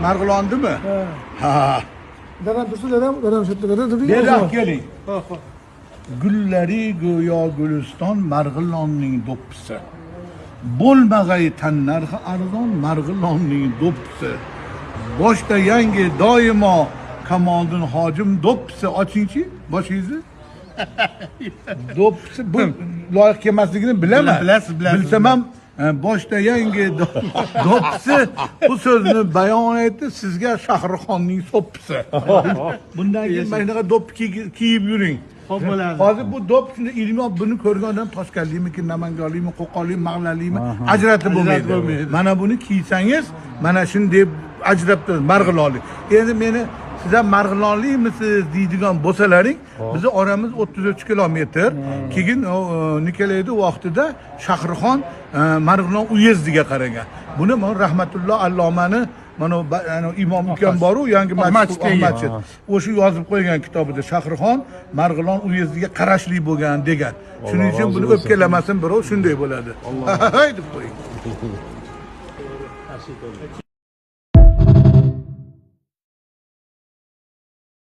Marg'ilondimi? Ha. Dadam tursa, dadam shu yerda, dadam tursa. Beri olib keling. Gullari go'yo guliston Marg'ilonning do'ppisi. Bo'lmag'ay tan narxi arzon Marg'ilonning do'ppisi. Boshda yangi doimo Kamoliddin hojim do'ppisi ochingchi boshingizni. Do'ppisi bu loyiq kelmasligini bilaman. Bilasiz. Bilsam ham boshda yangi do'ppisi bu so'zni bayon etdi sizga Shahrixonning so'ppisi. Bundan keyin mana shunaqa do'pp kiyib yuring. Xo'p bo'ladi. Hozir bu do'pp shunda ilmiy buni ko'rgan odam Toshkentlikmi, Namanganlikmi, Qo'qonlik, Mag'lalikmi ajratib bo'lmaydi. Mana buni kiysangiz mana shuni deb ajrab turadi Marg'ilonlik. Endi meni siz ham Marg'ilonlikmisiz deydigan bo'lsalaring, bizni oramiz 33 kilometr. Keyin nikalaydi vaqtida Shahrixon Marg'ilon uyezdiga qaragan. Buni men rahmatulloh Allomani mana imom ukam boru yangi masjid. O'sha yozib qo'ygan kitobida Shahrixon Marg'ilon uyezdiga qarashli bo'lgan degan. Shuning uchun buni o'pkalamasin birov shunday bo'ladi. Hay deb qo'ying.